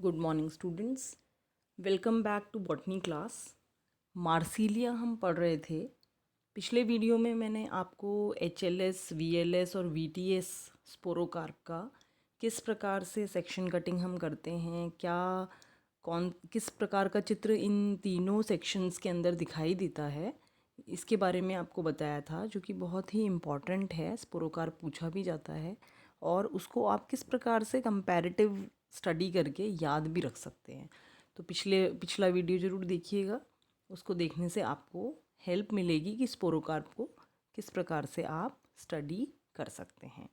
Good morning students, welcome back to botany class. Marsilea हम पढ़ रहे थे। पिछले वीडियो में मैंने आपको एचएलएस, वीएलएस और वीटीएस स्पोरोकार्प का किस प्रकार से सेक्शन कटिंग हम करते हैं, किस प्रकार का चित्र इन तीनों सेक्शंस के अंदर दिखाई देता है, इसके बारे में आपको बताया था, जो कि बहुत ही इम्पॉर्टेंट है। स्पोरोकार्प पूछा भी जाता है और उसको आप किस प्रकार से कंपैरेटिव स्टडी करके याद भी रख सकते हैं। तो पिछला वीडियो ज़रूर देखिएगा, उसको देखने से आपको हेल्प मिलेगी कि स्पोरोकार्प को किस प्रकार से आप स्टडी कर सकते हैं।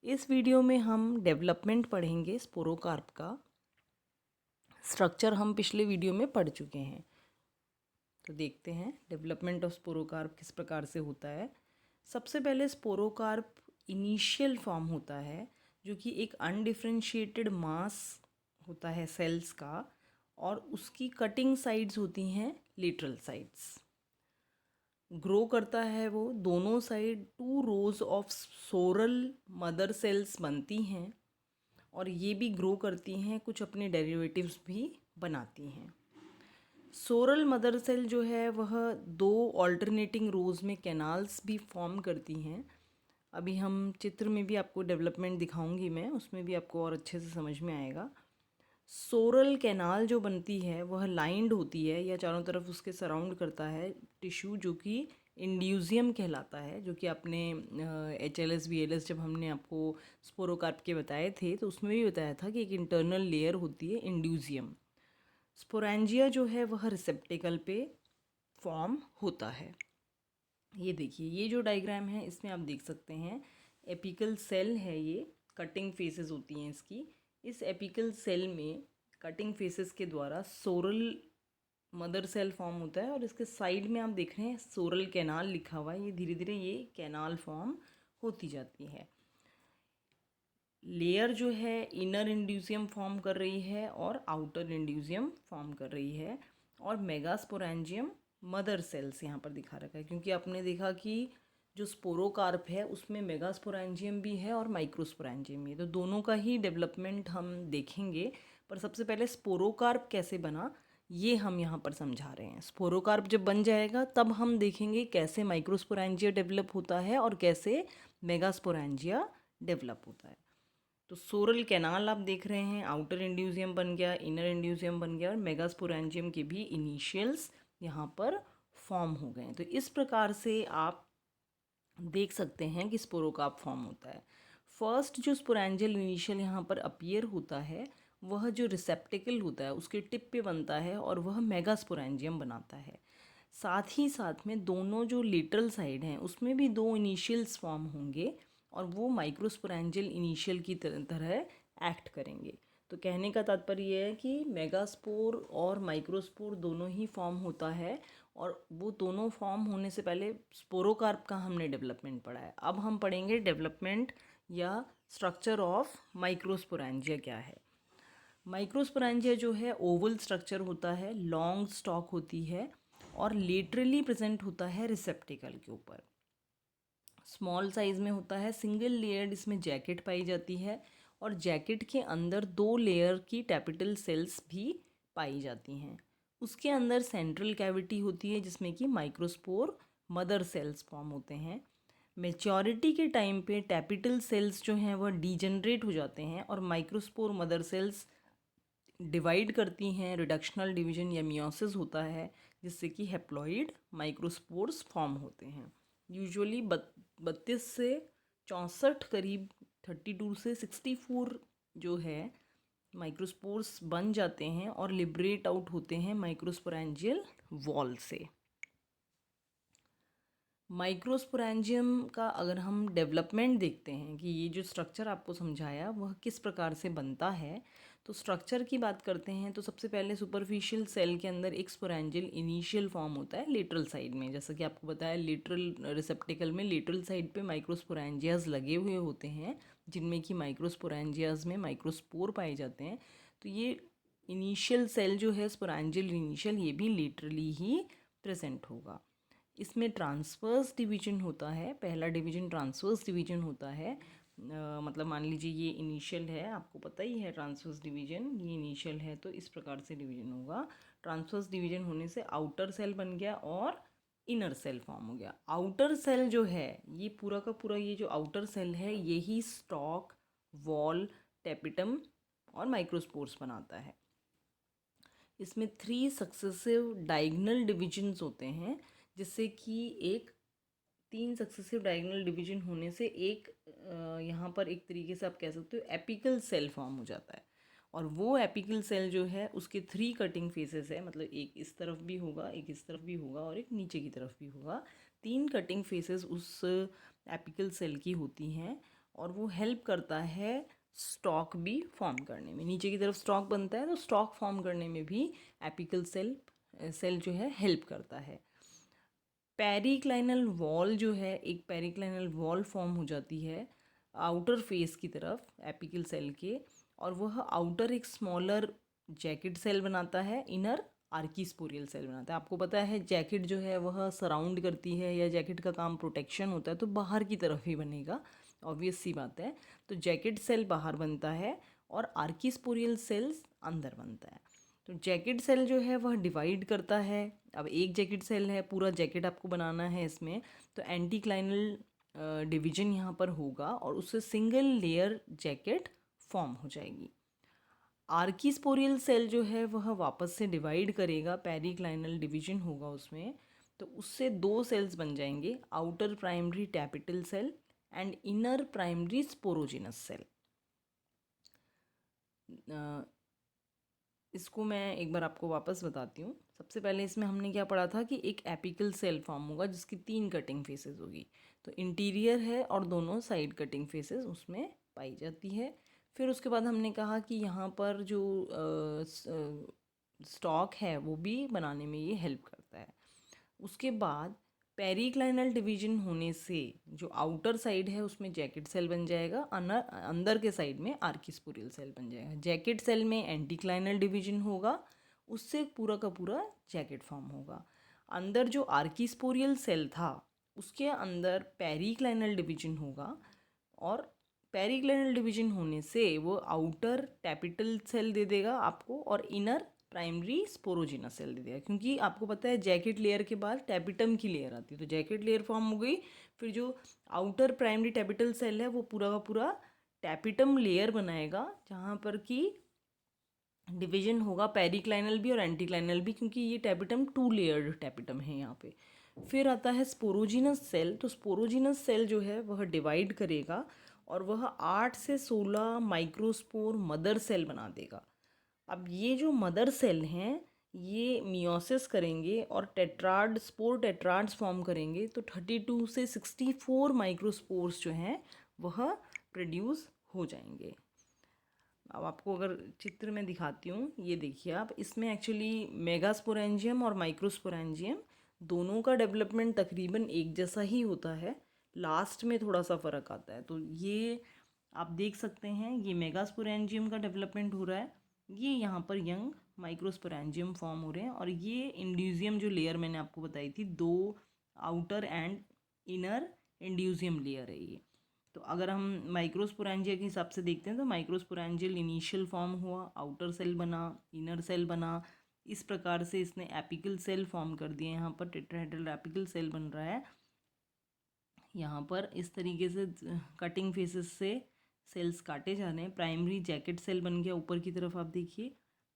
इस वीडियो में हम डेवलपमेंट पढ़ेंगे। स्पोरोकार्प का स्ट्रक्चर हम पिछले वीडियो में पढ़ चुके हैं, तो देखते हैं डेवलपमेंट ऑफ स्पोरोकार्प किस प्रकार से होता है। सबसे पहले स्पोरोकार्प इनिशियल फॉर्म होता है, जो कि एक अनडिफरेंशिएटेड मास होता है सेल्स का, और उसकी कटिंग साइड्स होती हैं लेटरल साइड्स। ग्रो करता है वो दोनों side, 2 rows of sorrel mother cells बनती हैं और ये भी ग्रो करती हैं, कुछ अपने डेरिवेटिव्स भी बनाती हैं। सोरल मदर सेल जो है वह 2 ऑल्टरनेटिंग रोज़ में कैनाल्स भी फॉर्म करती हैं। अभी हम चित्र में भी आपको डेवलपमेंट दिखाऊंगी मैं, उसमें भी आपको और अच्छे से समझ में आएगा। सोरल कैनाल जो बनती है वह लाइंड होती है या चारों तरफ उसके सराउंड करता है टिश्यू, जो कि इंड्यूजियम कहलाता है, जो कि आपने एचएलएस वीएलएस जब हमने आपको स्पोरोकार्प के बताए थे तो उसमें भी बताया था कि एक इंटरनल लेयर होती है इंड्यूजियम। स्पोरेंजिया जो है वह रिसेप्टेकल पे फॉर्म होता है। ये देखिए, ये जो डायग्राम है इसमें आप देख सकते हैं एपिकल सेल है, ये कटिंग फेसेस होती हैं इसकी। इस एपिकल सेल में कटिंग फेसेस के द्वारा सोरल मदर सेल फॉर्म होता है और इसके साइड में आप देख रहे हैं सोरल कैनाल लिखा हुआ है। ये धीरे धीरे ये कैनाल फॉर्म होती जाती है। लेयर जो है इनर इंड्यूसियम फॉर्म कर रही है और आउटर इंड्यूसियम फॉर्म कर रही है, और मेगास्पोरेंजियम मदर सेल्स यहाँ पर दिखा रखा है, क्योंकि आपने देखा कि जो स्पोरोकार्प है उसमें मेगास्पोरेंजियम भी है और माइक्रोस्पोरेंजियम भी है, तो दोनों का ही डेवलपमेंट हम देखेंगे। पर सबसे पहले स्पोरोकार्प कैसे बना ये हम यहाँ पर समझा रहे हैं। स्पोरोकार्प जब बन जाएगा तब हम देखेंगे कैसे माइक्रोस्पोरेंजिया डेवलप होता है और कैसे मेगास्पोरेंजिया डेवलप होता है। तो सोरल कैनाल आप देख रहे हैं, आउटर इंड्यूसियम बन गया, इनर इंड्यूसियम बन गया, और मेगास्पोरेंजियम के भी इनिशियल्स यहाँ पर फॉर्म हो गए। तो इस प्रकार से आप देख सकते हैं कि स्पोरोकार्प फॉर्म होता है। फर्स्ट जो स्पोरेंजियल इनिशियल यहाँ पर अपीयर होता है वह जो रिसेप्टिकल होता है उसके टिप पे बनता है और वह मेगास्पोरेंजियम बनाता है। साथ ही साथ में दोनों जो लेटरल साइड हैं उसमें भी 2 इनिशियल्स फॉर्म होंगे और वो माइक्रोस्पोरेंजियल इनिशियल की तरह एक्ट करेंगे। तो कहने का तात्पर्य ये है कि मेगास्पोर और माइक्रोस्पोर दोनों ही फॉर्म होता है, और वो दोनों फॉर्म होने से पहले स्पोरोकार्प का हमने डेवलपमेंट पढ़ा है। अब हम पढ़ेंगे डेवलपमेंट या स्ट्रक्चर ऑफ माइक्रोस्पोरेंजिया क्या है। माइक्रोस्पोरेंजिया जो है ओवल स्ट्रक्चर होता है, लॉन्ग स्टॉक होती है और लेटरली प्रेजेंट होता है रिसेप्टिकल के ऊपर। स्मॉल साइज़ में होता है, सिंगल लेयर्ड इसमें जैकेट पाई जाती है और जैकेट के अंदर 2 लेयर की टैपिटल सेल्स भी पाई जाती हैं। उसके अंदर सेंट्रल कैविटी होती है जिसमें कि माइक्रोस्पोर मदर सेल्स फॉर्म होते हैं। मेच्योरिटी के टाइम पे टैपिटल सेल्स जो हैं वह डीजनरेट हो जाते हैं और माइक्रोस्पोर मदर सेल्स डिवाइड करती हैं, रिडक्शनल डिवीजन या मियोसिस होता है, जिससे कि हेप्लॉइड माइक्रोस्पोर्स फॉर्म होते हैं। यूजुअली 32 से 64 करीब 32 से 64 जो है माइक्रोस्पोर्स बन जाते हैं और लिबरेट आउट होते हैं माइक्रोस्पोरेंजियल वॉल से। माइक्रोस्पोरेंजियम का अगर हम डेवलपमेंट देखते हैं कि ये जो स्ट्रक्चर आपको समझाया वह किस प्रकार से बनता है, तो स्ट्रक्चर की बात करते हैं तो सबसे पहले सुपरफिशियल सेल के अंदर एक स्पोरेंजियल इनिशियल फॉर्म होता है लेटरल साइड में। जैसा कि आपको बताया, लेटरल रिसेप्टिकल में लेटरल साइड पे माइक्रोस्पोरेंजियाज लगे हुए होते हैं, जिनमें कि माइक्रोस्पोरेंजियाज में माइक्रोस्पोर पाए जाते हैं। तो ये इनिशियल सेल जो है स्पोरेंजियल इनिशियल, ये भी लेटरली ही प्रेजेंट होगा। इसमें ट्रांसवर्स डिवीजन होता है, पहला डिवीजन ट्रांसवर्स डिवीजन होता है। मतलब मान लीजिए ये इनिशियल है, आपको पता ही है ट्रांसवर्स डिवीजन, ये इनिशियल है तो इस प्रकार से डिवीजन होगा। ट्रांसवर्स डिवीजन होने से आउटर सेल बन गया और इनर सेल फॉर्म हो गया। आउटर सेल जो है ये पूरा का पूरा, ये जो आउटर सेल है यही स्टॉक, वॉल, टेपिटम और माइक्रोस्पोर्स बनाता है। इसमें 3 सक्सेसिव डायगोनल डिविजन्स होते हैं, जिससे कि एक 3 सक्सेसिव डायगोनल डिवीजन होने से एक यहाँ पर एक तरीके से आप कह सकते हो एपिकल सेल फॉर्म हो जाता है। और वो एपिकल सेल जो है उसके 3 कटिंग फेसेस है, मतलब एक इस तरफ भी होगा, एक इस तरफ भी होगा और एक नीचे की तरफ भी होगा। 3 कटिंग फेसेस उस एपिकल सेल की होती हैं और वो हेल्प करता है स्टॉक भी फॉर्म करने में। नीचे की तरफ स्टॉक बनता है तो स्टॉक फॉर्म करने में भी एपिकल सेल जो है हेल्प करता है। पेरिक्लाइनल वॉल जो है, एक पेरिक्लाइनल वॉल फॉर्म हो जाती है आउटर फेस की तरफ एपिकल सेल के, और वह आउटर एक स्मॉलर जैकेट सेल बनाता है, इनर आर्कीस्पोरियल सेल बनाता है। आपको पता है जैकेट जो है वह सराउंड करती है या जैकेट का काम प्रोटेक्शन होता है, तो बाहर की तरफ ही बनेगा, ऑब्वियस सी बात है। तो जैकेट सेल बाहर बनता है और आर्कीस्पोरियल सेल्स अंदर बनता है। तो जैकेट सेल जो है वह डिवाइड करता है। अब एक जैकेट सेल है, पूरा जैकेट आपको बनाना है इसमें, तो एंटीक्लाइनल डिवीजन यहाँ पर होगा और उससे सिंगल लेयर जैकेट फॉर्म हो जाएगी। आर्कीस्पोरियल सेल जो है वह वापस से डिवाइड करेगा, पेरिक्लाइनल डिवीजन होगा उसमें, तो उससे 2 सेल्स बन जाएंगे, outer primary tapetal cell and inner primary sporogenous cell. इसको मैं एक बार आपको वापस बताती हूँ। सबसे पहले इसमें हमने क्या पढ़ा था कि एक एपिकल सेल फॉर्म होगा जिसकी 3 कटिंग फेसेस होगी, तो इंटीरियर है और दोनों साइड कटिंग फेसेस उसमें पाई जाती है। फिर उसके बाद हमने कहा कि यहाँ पर जो स्टॉक है वो भी बनाने में ये हेल्प करता है। उसके बाद पेरिक्लाइनल डिवीजन होने से जो आउटर साइड है उसमें जैकेट सेल बन जाएगा, अंदर के साइड में आर्कीस्पोरियल सेल बन जाएगा। जैकेट सेल में एंटीक्लाइनल डिवीजन होगा, उससे पूरा का पूरा जैकेट फॉर्म होगा। अंदर जो आर्कीस्पोरियल सेल था उसके अंदर पेरिक्लाइनल डिवीजन होगा, और पेरिक्लाइनल डिवीजन होने से वो आउटर टैपिटल सेल दे देगा आपको और इनर प्राइमरी स्पोरोजिनस सेल दे देगा, क्योंकि आपको पता है जैकेट लेयर के बाद टैपिटम की लेयर आती है, तो जैकेट लेयर फॉर्म हो गई, फिर जो आउटर प्राइमरी टैपिटल सेल है वो पूरा का पूरा टैपिटम लेयर बनाएगा, जहाँ पर कि डिवीजन होगा पेरिक्लाइनल भी और एंटीक्लाइनल भी, क्योंकि ये टैपिटम 2 लेयर्ड टैपिटम है यहाँ पे। फिर आता है स्पोरोजिनस सेल, तो स्पोरोजिनस सेल जो है वह डिवाइड करेगा और वह 8 से 16 माइक्रोस्पोर मदर सेल बना देगा। अब ये जो मदर सेल हैं ये मियोसिस करेंगे और स्पोर टेट्राड्स फॉर्म करेंगे, तो 32 से 64 माइक्रोस्पोर्स जो हैं वह प्रोड्यूस हो जाएंगे। अब आपको अगर चित्र में दिखाती हूँ, ये देखिए आप, इसमें एक्चुअली मेगास्पोरेंजियम और माइक्रोस्पोरेंजियम दोनों का डेवलपमेंट तकरीबन एक जैसा ही होता है, लास्ट में थोड़ा सा फ़र्क आता है। तो ये आप देख सकते हैं, ये मेगास्पोरेंजियम का डेवलपमेंट हो रहा है, ये यहाँ पर यंग माइक्रोस्पोरेंजियम फॉर्म हो रहे हैं, और ये इंड्यूजियम जो लेयर मैंने आपको बताई थी, 2 आउटर एंड इनर इंड्यूजियम लेयर है ये। तो अगर हम माइक्रोस्पोरेंजिया के हिसाब से देखते हैं तो माइक्रोस्पोरेंजियल इनिशियल फॉर्म हुआ, आउटर सेल बना, इनर सेल बना, इस प्रकार से इसने एपिकल सेल फॉर्म कर दिए। यहाँ पर टेट्राहेड्रल एपिकल सेल बन रहा है, यहाँ पर इस तरीके से कटिंग फेसेस से सेल्स काटे जा रहे हैं। प्राइमरी जैकेट सेल बन गया ऊपर की तरफ, आप देखिए,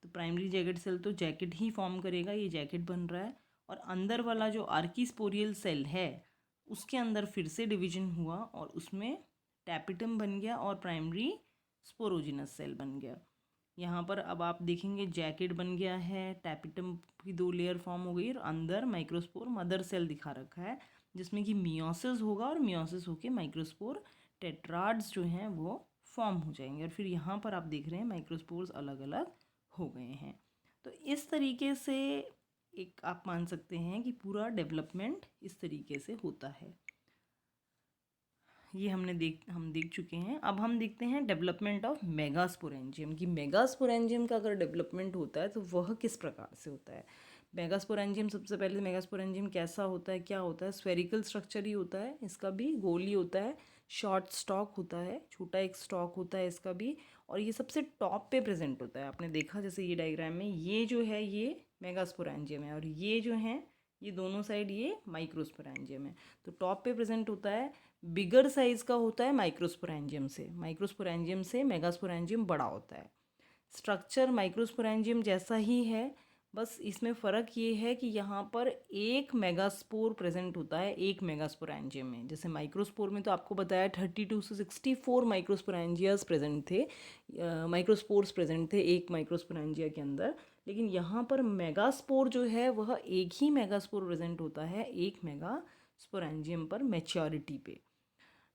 तो प्राइमरी जैकेट सेल तो जैकेट ही फॉर्म करेगा, ये जैकेट बन रहा है। और अंदर वाला जो आर्कीस्पोरियल सेल है उसके अंदर फिर से डिवीजन हुआ और उसमें टैपिटम बन गया और प्राइमरी स्पोरोजिनस सेल बन गया। यहाँ पर अब आप देखेंगे जैकेट बन गया है, टैपिटम की 2 लेयर फॉर्म हो गई और अंदर माइक्रोस्पोर मदर सेल दिखा रखा है, जिसमें कि मियोसिस होगा और मियोसिस होके माइक्रोस्पोर टेट्राड्स जो हैं वो फॉर्म हो जाएंगे। और फिर यहाँ पर आप देख रहे हैं माइक्रोस्पोर्स अलग अलग हो गए हैं। तो इस तरीके से एक आप मान सकते हैं कि पूरा डेवलपमेंट इस तरीके से होता है। ये हम देख चुके हैं। अब हम देखते हैं डेवलपमेंट ऑफ मेगास्पोरेंजियम, कि मेगास्पोरेंजियम का अगर डेवलपमेंट होता है तो वह किस प्रकार से होता है। मेगास्पोरेंजियम, सबसे पहले मेगास्पोरेंजियम कैसा होता है, क्या होता है, स्फेरिकल स्ट्रक्चर ही होता है, इसका भी गोल ही होता है, शॉर्ट स्टॉक होता है, छोटा एक स्टॉक होता है इसका भी, और ये सबसे टॉप पे प्रेजेंट होता है। आपने देखा जैसे ये डायग्राम में, ये जो है ये मेगास्पोरेंजियम है, और ये जो है ये दोनों साइड ये माइक्रोस्पोरेंजियम है। तो टॉप पे प्रेजेंट होता है, बिगर साइज का होता है माइक्रोस्पोरेंजियम से मेगास्पोरेंजियम बड़ा होता है। स्ट्रक्चर माइक्रोस्पोरेंजियम जैसा ही है, बस इसमें फ़र्क ये है कि यहाँ पर एक मेगास्पोर प्रेजेंट होता है एक मेगास्पोरेंजियम में। जैसे माइक्रोस्पोर में तो आपको बताया 32 से 64 माइक्रोस्पोरेंजियाज प्रेजेंट थे, माइक्रोस्पोर्स प्रेजेंट थे एक माइक्रोस्पोरेंजिया के अंदर। लेकिन यहाँ पर मेगास्पोर जो है वह एक ही मेगास्पोर प्रेजेंट होता है एक मेगास्पोरेंजियम पर मैच्योरिटी पे।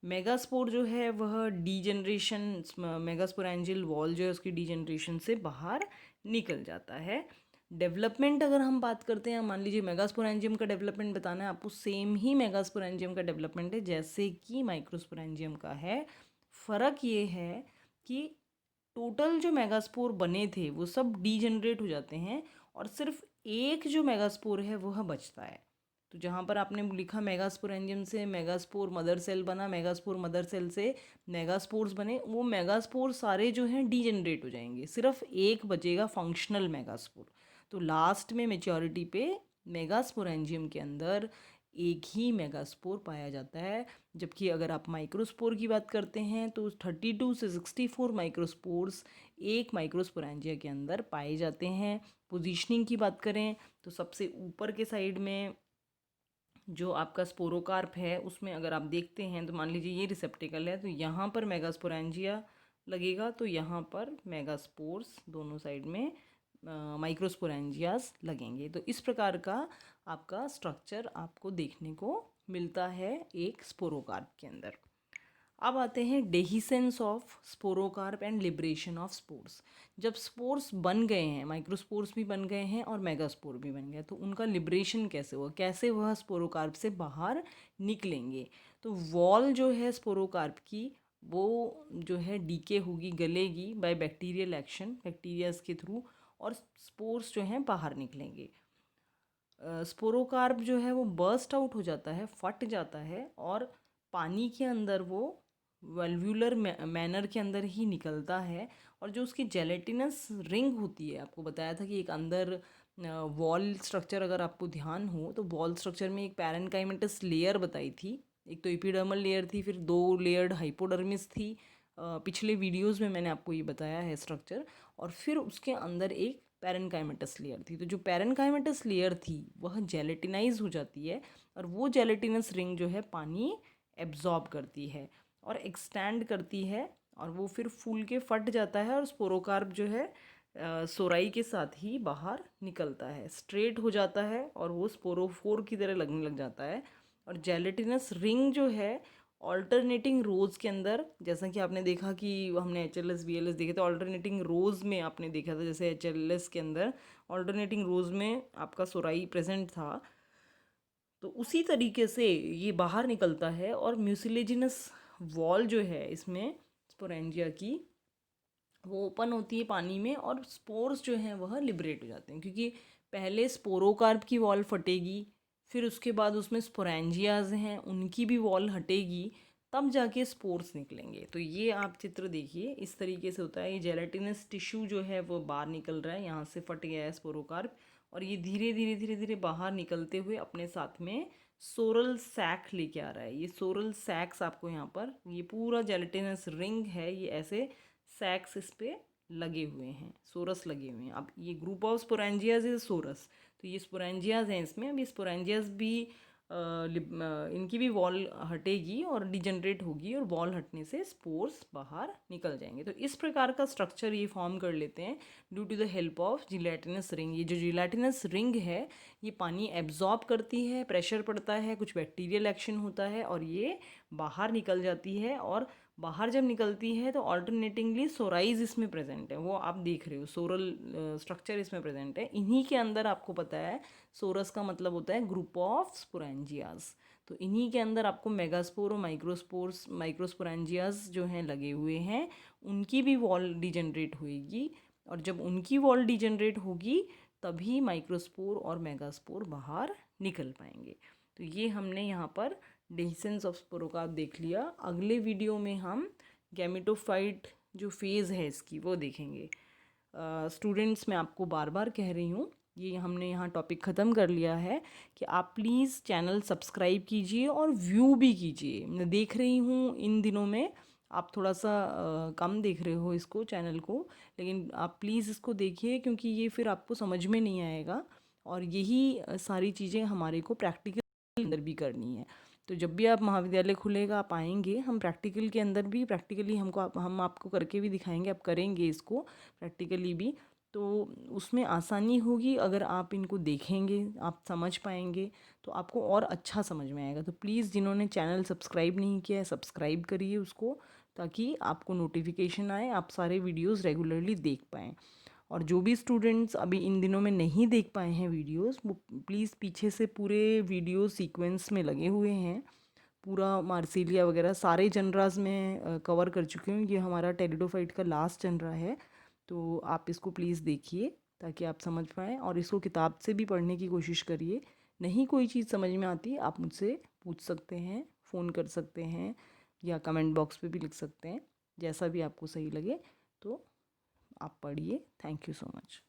मेगास्पोर जो है वह डीजनरेशन, मेगास्पोरेंजियल वॉल जो है उसकी डीजनरेशन से बाहर निकल जाता है। डेवलपमेंट अगर हम बात करते हैं, मान लीजिए मेगास्पोरेंजियम का डेवलपमेंट बताना है आपको, सेम ही मेगास्पोरेंजियम का डेवलपमेंट है जैसे कि माइक्रोस्पोरेंजियम का है। फ़र्क ये है कि टोटल जो मेगास्पोर बने थे वो सब डीजनरेट हो जाते हैं, और सिर्फ एक जो मेगास्पोर है वह बचता है। तो जहाँ पर आपने लिखा मेगास्पोरेंजियम से मेगास्पोर मदर सेल बना, मेगास्पोर मदर सेल से मेगास्पोर्स बने, वो मेगास्पोर सारे जो हैं डीजनरेट हो जाएंगे, सिर्फ एक बचेगा फंक्शनल मेगास्पोर। तो लास्ट में मेच्योरिटी पे मेगास्पोरेंजियम के अंदर एक ही मेगास्पोर पाया जाता है। जबकि अगर आप माइक्रोस्पोर की बात करते हैं तो 32 से 64 माइक्रोस्पोर्स एक माइक्रोस्पोरेंजिया के अंदर पाए जाते हैं। पोजीशनिंग की बात करें तो सबसे ऊपर के साइड में जो आपका स्पोरोकार्प है उसमें अगर आप देखते हैं तो मान लीजिए ये रिसेप्टिकल है, तो यहाँ पर मेगास्पोरेंजिया लगेगा, तो यहाँ पर मेगास्पोर्स दोनों साइड में माइक्रोस्पोरेंजियाज लगेंगे। तो इस प्रकार का आपका स्ट्रक्चर आपको देखने को मिलता है एक स्पोरोकार्प के अंदर। अब आते हैं dehiscence of sporocarp and liberation of spores. जब स्पोर्स बन गए हैं, माइक्रोस्पोर्स भी बन गए हैं और मेगास्पोर भी बन गए, तो उनका लिबरेशन कैसे हुआ, कैसे वह स्पोरोकार्प से बाहर निकलेंगे। तो वॉल जो है स्पोरोकार्प की वो जो है डीके होगी, गलेगी बाय बैक्टीरियल एक्शन, बैक्टीरियाज के थ्रू, और स्पोर्स जो हैं बाहर निकलेंगे। स्पोरोकार्प जो है वो बर्स्ट आउट हो जाता है, फट जाता है, और पानी के अंदर वो वेल्व्यूलर मैनर के अंदर ही निकलता है। और जो उसकी जेलेटिनस रिंग होती है, आपको बताया था कि एक अंदर वॉल स्ट्रक्चर, अगर आपको ध्यान हो तो वॉल स्ट्रक्चर में एक पैरेनकाइमेटस लेयर बताई थी, एक तो एपिडर्मल लेयर थी, फिर 2 लेयर्ड हाइपोडर्मिस थी। पिछले वीडियोस में मैंने आपको ये बताया है स्ट्रक्चर। और फिर उसके अंदर एक पैरेनकाइमेटस लेयर थी। तो जो पैरेनकाइमेटस लेयर थी वह जेलेटिनाइज हो जाती है, और वो जेलेटिनस रिंग जो है पानी एब्जॉर्ब करती है और एक्सटेंड करती है, और वो फिर फूल के फट जाता है, और स्पोरोकार्प जो है सोराई के साथ ही बाहर निकलता है, स्ट्रेट हो जाता है, और वो स्पोरोफोर की तरह लगने लग जाता है। और जेलेटिनस रिंग जो है ऑल्टरनेटिंग रोज़ के अंदर, जैसा कि आपने देखा कि हमने HLS VLS देखे थे, ऑल्टरनेटिंग रोज़ में आपने देखा था, जैसे HLS के अंदर ऑल्टरनेटिंग रोज़ में आपका सोराई प्रेजेंट था, तो उसी तरीके से ये बाहर निकलता है। और म्यूसिलेजिनस वॉल जो है इसमें स्पोरेंजिया की, वो ओपन होती है पानी में, और स्पोर्स जो हैं वह लिबरेट हो जाते हैं, क्योंकि पहले स्पोरोकार्प की वॉल फटेगी, फिर उसके बाद उसमें स्पोरेंजियाज हैं उनकी भी वॉल हटेगी, तब जाके स्पोर्स निकलेंगे। तो ये आप चित्र देखिए, इस तरीके से होता है। ये जेलेटिनस टिश्यू जो है वो बाहर निकल रहा है, यहाँ से फट गया है स्पोरोकार्प, और ये धीरे धीरे धीरे धीरे बाहर निकलते हुए अपने साथ में सोरल सैक लेके आ रहा है। ये सोरल सैक्स आपको यहाँ पर, ये पूरा जेलेटिनस रिंग है, ये ऐसे सैक्स इस पे लगे हुए हैं, सोरस लगे हुए हैं। अब ये ग्रुप ऑफ स्पोरेंजियाज इज सोरस, तो ये स्पोरेंजियाज हैं इसमें। अभी स्पोरेंजियाज भी इनकी भी वॉल हटेगी और डिजनरेट होगी, और वॉल हटने से स्पोर्स बाहर निकल जाएंगे। तो इस प्रकार का स्ट्रक्चर ये फॉर्म कर लेते हैं due to the help of gelatinous ring. ये जो जिलेटिनस रिंग है ये पानी एब्जॉर्ब करती है, प्रेशर पड़ता है, कुछ बैक्टीरियल एक्शन होता है, और ये बाहर निकल जाती है। और बाहर जब निकलती है तो ऑल्टरनेटिंगली सोराइज इसमें प्रेजेंट है, वो आप देख रहे हो, सोरल स्ट्रक्चर इसमें प्रेजेंट है। इन्हीं के अंदर आपको पता है सोरस का मतलब होता है ग्रुप ऑफ स्पोरेंजियाज। तो इन्हीं के अंदर आपको मेगास्पोर और माइक्रोस्पोरेंजियाज जो हैं लगे हुए हैं, उनकी भी वॉल डिजनरेट होएगी, और जब उनकी वॉल डिजनरेट होगी तभी माइक्रोस्पोर और मेगास्पोर बाहर निकल पाएंगे। तो ये हमने यहाँ पर डेhiscence ऑफ स्पोरोका आप देख लिया। अगले वीडियो में हम गैमेटोफाइट जो फेज़ है इसकी वो देखेंगे। स्टूडेंट्स मैं आपको बार बार कह रही हूँ, ये हमने यहाँ टॉपिक ख़त्म कर लिया है कि आप प्लीज़ चैनल सब्सक्राइब कीजिए और व्यू भी कीजिए। मैं देख रही हूँ इन दिनों में आप थोड़ा सा कम देख रहे हो इसको चैनल को, लेकिन आप प्लीज़ इसको देखिए क्योंकि ये फिर आपको समझ में नहीं आएगा और यही सारी चीज़ें हमारे को प्रैक्टिकल अंदर भी करनी है। तो जब भी आप महाविद्यालय खुलेगा आप आएंगे, हम प्रैक्टिकल के अंदर भी प्रैक्टिकली हम आपको करके भी दिखाएंगे, आप करेंगे इसको प्रैक्टिकली भी, तो उसमें आसानी होगी। अगर आप इनको देखेंगे आप समझ पाएंगे तो आपको और अच्छा समझ में आएगा। तो प्लीज़ जिन्होंने चैनल सब्सक्राइब नहीं किया है सब्सक्राइब करिए उसको, ताकि आपको नोटिफिकेशन आए, आप सारे वीडियोस रेगुलरली देख पाएँ। और जो भी स्टूडेंट्स अभी इन दिनों में नहीं देख पाए हैं वीडियोस, वो प्लीज़ पीछे से पूरे वीडियो सीक्वेंस में लगे हुए हैं। पूरा मार्सिलिया वगैरह सारे जनरास में कवर कर चुकी हूँ। ये हमारा टेरिडोफाइट का लास्ट जनरा है, तो आप इसको प्लीज़ देखिए ताकि आप समझ पाएँ और इसको किताब से भी पढ़ने की कोशिश करिए। नहीं कोई चीज़ समझ में आती आप मुझसे पूछ सकते हैं, फ़ोन कर सकते हैं या कमेंट बॉक्स पे भी लिख सकते हैं, जैसा भी आपको सही लगे। तो आप पढ़िए। Thank you so much.